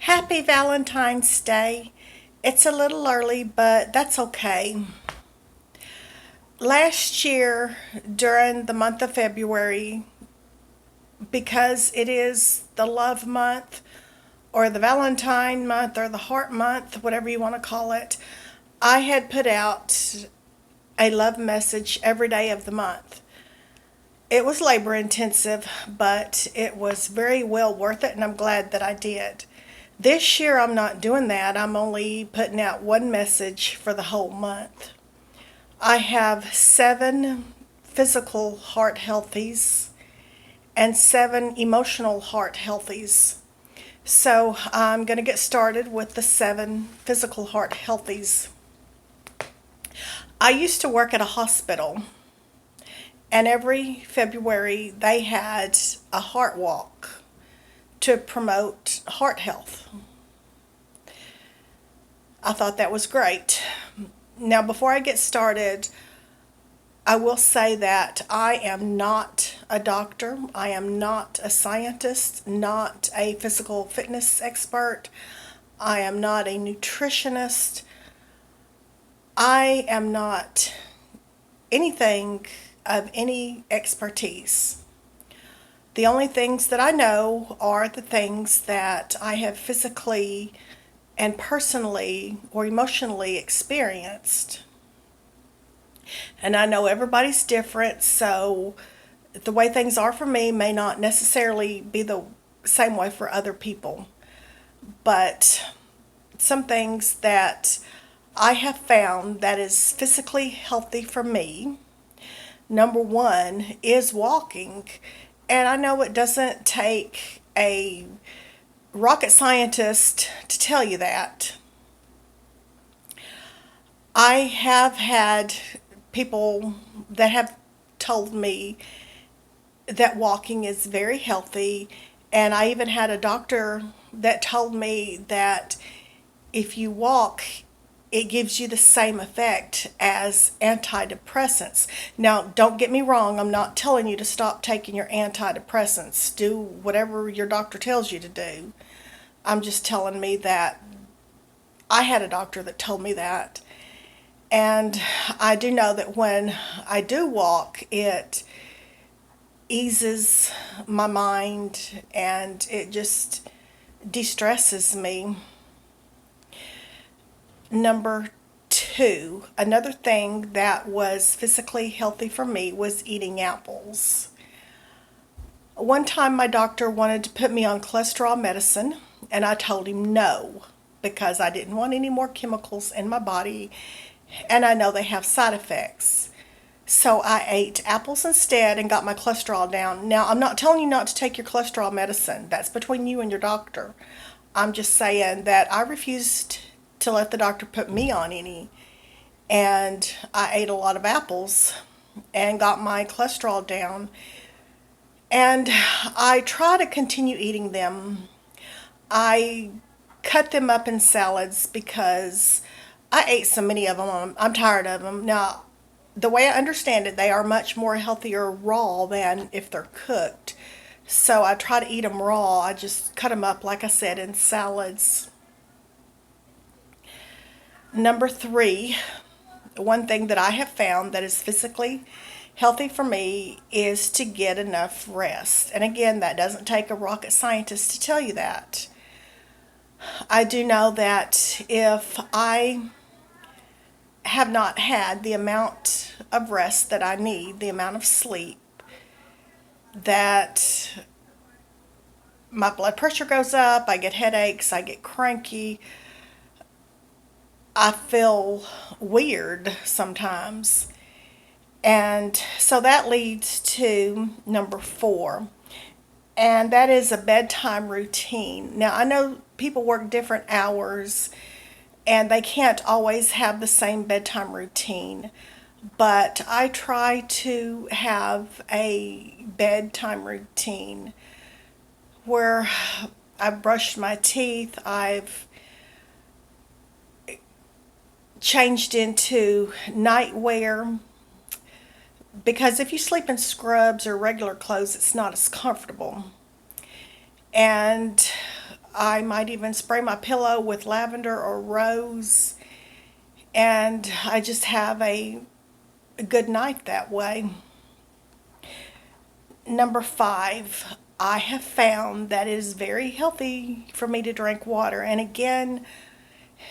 Happy Valentine's Day. It's a little early, but that's okay. Last year, during the month of February, because it is the love month, or the Valentine month, or the heart month, whatever you want to call it, I had put out a love message every day of the month. It was labor intensive, but it was very well worth it, and I'm glad that I did. This year, I'm not doing that. I'm only putting out one message for the whole month. I have 7 physical heart healthies and 7 emotional heart healthies. So I'm going to get started with the 7 physical heart healthies. I used to work at a hospital, and every February they had a heart walk to promote heart health. I thought that was great. Now, before I get started, I will say that I am not a doctor. I am not a scientist, not a physical fitness expert. I am not a nutritionist. I am not anything of any expertise. The only things that I know are the things that I have physically and personally or emotionally experienced. And I know everybody's different, so the way things are for me may not necessarily be the same way for other people. But some things that I have found that is physically healthy for me, number one is walking. And I know it doesn't take a rocket scientist to tell you that. I have had people that have told me that walking is very healthy, and I even had a doctor that told me that if you walk, it gives you the same effect as antidepressants. Now, don't get me wrong, I'm not telling you to stop taking your antidepressants. Do whatever your doctor tells you to do. I'm just telling me that I had a doctor that told me that. And I do know that when I do walk, it eases my mind and it just de-stresses me. Number two, another thing that was physically healthy for me was eating apples. One time my doctor wanted to put me on cholesterol medicine, and I told him no because I didn't want any more chemicals in my body, and I know they have side effects. So I ate apples instead and got my cholesterol down. Now, I'm not telling you not to take your cholesterol medicine. That's between you and your doctor. I'm just saying that I refused to let the doctor put me on any. And I ate a lot of apples and got my cholesterol down. And I try to continue eating them. I cut them up in salads because I ate so many of them. I'm tired of them. Now, the way I understand it, they are much more healthier raw than if they're cooked. So I try to eat them raw. I just cut them up, like I said, in salads. Number three, one thing that I have found that is physically healthy for me is to get enough rest. And again, that doesn't take a rocket scientist to tell you that. I do know that if I have not had the amount of rest that I need, the amount of sleep, that my blood pressure goes up, I get headaches, I get cranky, I feel weird sometimes. And so that leads to number four, and that is a bedtime routine. Now, I know people work different hours and they can't always have the same bedtime routine, but I try to have a bedtime routine where I've brushed my teeth, I've changed into nightwear, because if you sleep in scrubs or regular clothes, it's not as comfortable. And I might even spray my pillow with lavender or rose, and I just have a good night that way. Number 5, I have found that it is very healthy for me to drink water. And again,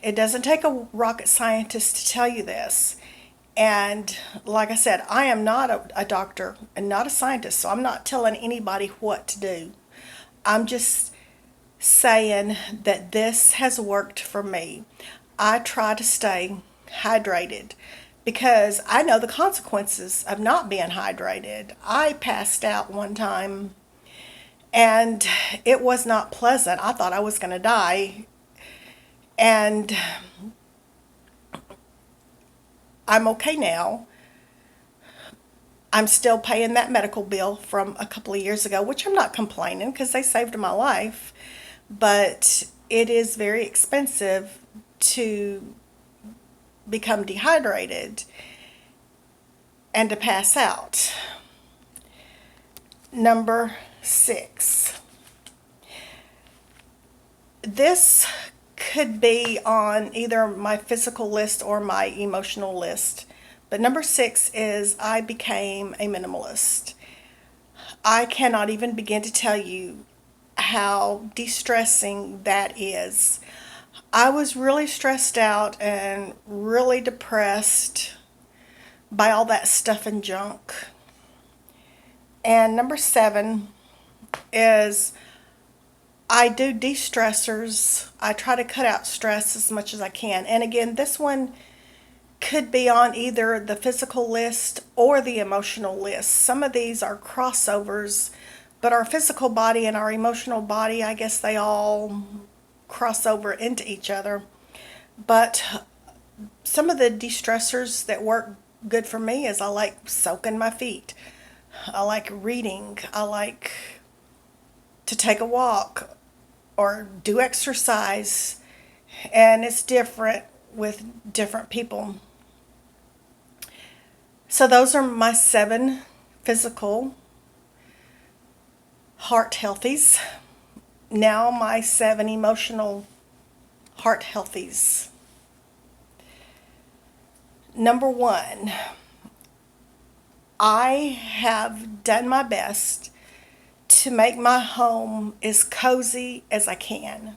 it doesn't take a rocket scientist to tell you this. And like I said, I am not a doctor and not a scientist, so I'm not telling anybody what to do. I'm just saying that this has worked for me. I try to stay hydrated because I know the consequences of not being hydrated. I passed out one time and it was not pleasant. I thought I was going to die. And I'm okay now. I'm still paying that medical bill from a couple of years ago, which I'm not complaining because they saved my life. But it is very expensive to become dehydrated and to pass out. Number 6. This could be on either my physical list or my emotional list. But number 6 is I became a minimalist. I cannot even begin to tell you how de-stressing that is. I was really stressed out and really depressed by all that stuff and junk. And number 7 is I do de-stressors. I try to cut out stress as much as I can. And again, this one could be on either the physical list or the emotional list. Some of these are crossovers, but our physical body and our emotional body, I guess they all cross over into each other. But some of the de-stressors that work good for me is I like soaking my feet. I like reading. I like to take a walk or do exercise. And it's different with different people. So those are my 7 physical heart healthies. Now my 7 emotional heart healthies. Number 1, I have done my best to make my home as cozy as I can.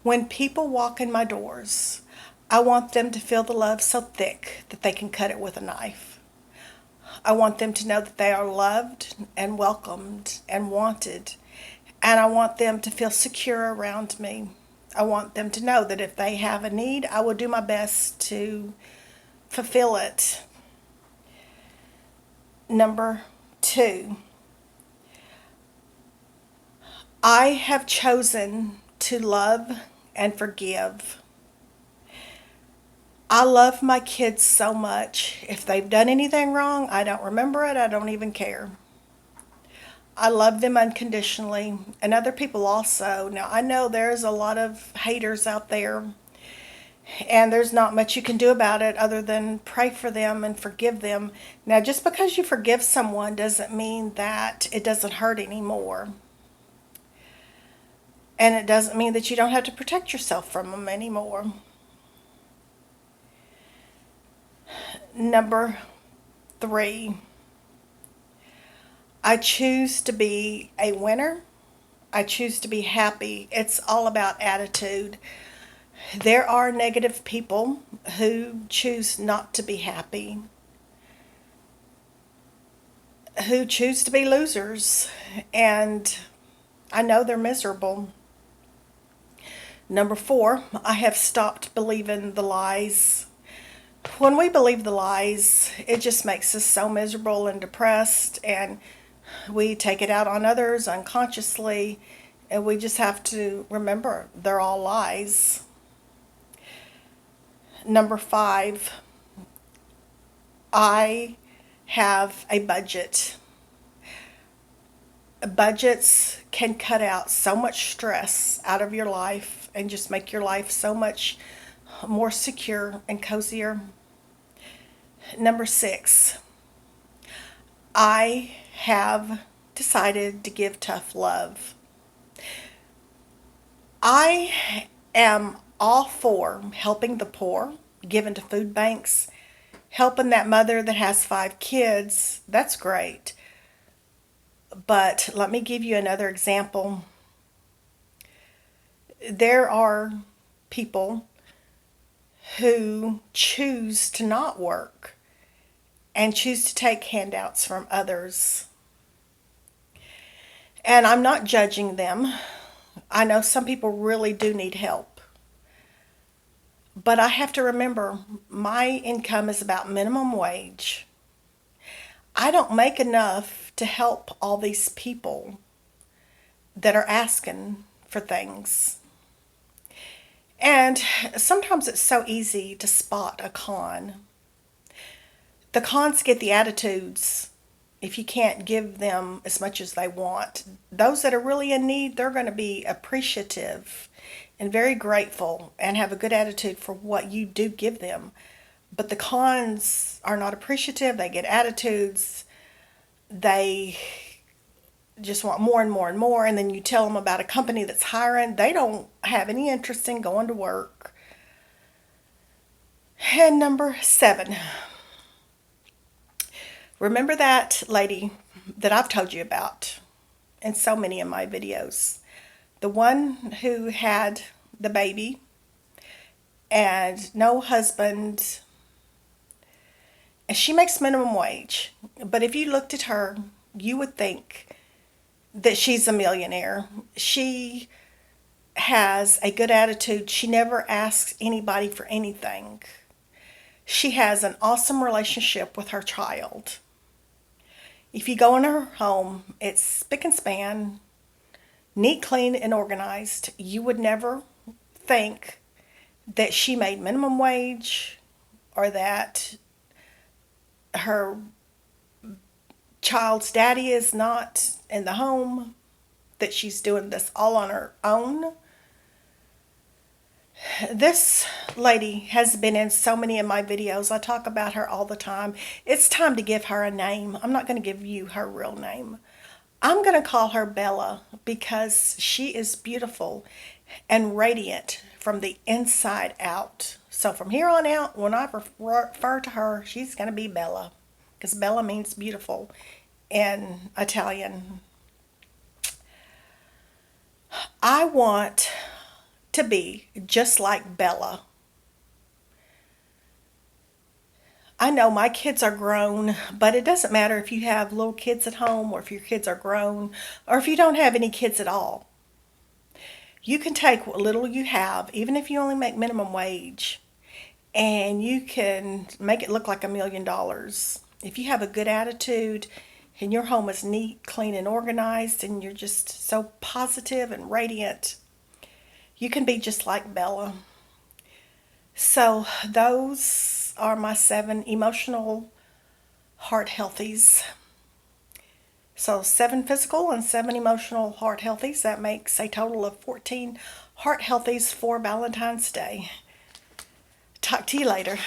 When people walk in my doors, I want them to feel the love so thick that they can cut it with a knife. I want them to know that they are loved and welcomed and wanted. And I want them to feel secure around me. I want them to know that if they have a need, I will do my best to fulfill it. Number 2, I have chosen to love and forgive. I love my kids so much. If they've done anything wrong, I don't remember it. I don't even care. I love them unconditionally, and other people also. Now, I know there's a lot of haters out there, and there's not much you can do about it other than pray for them and forgive them. Now, just because you forgive someone doesn't mean that it doesn't hurt anymore. And it doesn't mean that you don't have to protect yourself from them anymore. Number 3, I choose to be a winner. I choose to be happy. It's all about attitude. There are negative people who choose not to be happy, who choose to be losers, and I know they're miserable. Number 4, I have stopped believing the lies. When we believe the lies, it just makes us so miserable and depressed, and we take it out on others unconsciously, and we just have to remember they're all lies. Number 5, I have a budget. Budgets can cut out so much stress out of your life and just make your life so much more secure and cozier. Number 6, I have decided to give tough love. I am all for helping the poor, giving to food banks, helping that mother that has 5 kids. That's great. But let me give you another example. There are people who choose to not work and choose to take handouts from others. And I'm not judging them. I know some people really do need help. But I have to remember my income is about minimum wage. I don't make enough to help all these people that are asking for things. And sometimes it's so easy to spot a con. The cons get the attitudes if you can't give them as much as they want. Those that are really in need, they're going to be appreciative and very grateful and have a good attitude for what you do give them. But the cons are not appreciative. They get attitudes. They just want more and more and more. And then you tell them about a company that's hiring. They don't have any interest in going to work. And number 7, remember that lady that I've told you about in so many of my videos. The one who had the baby and no husband. And she makes minimum wage. But if you looked at her, you would think that she's a millionaire. She has a good attitude. She never asks anybody for anything. She has an awesome relationship with her child. If you go in her home, it's spick and span, neat, clean, and organized. You would never think that she made minimum wage or that her child's daddy is not in the home, that she's doing this all on her own. This lady has been in so many of my videos. I talk about her all the time. It's time to give her a name. I'm not going to give you her real name. I'm going to call her Bella because she is beautiful and radiant from the inside out. So from here on out, when I refer to her, she's going to be Bella because Bella means beautiful in Italian. I want to be just like Bella. I know my kids are grown, but it doesn't matter if you have little kids at home or if your kids are grown or if you don't have any kids at all. You can take what little you have, even if you only make minimum wage, and you can make it look like $1 million. If you have a good attitude and your home is neat, clean, and organized, and you're just so positive and radiant, you can be just like Bella. So those are my 7 emotional heart healthies. So 7 physical and 7 emotional heart healthies. That makes a total of 14 heart healthies for Valentine's Day. Talk to you later.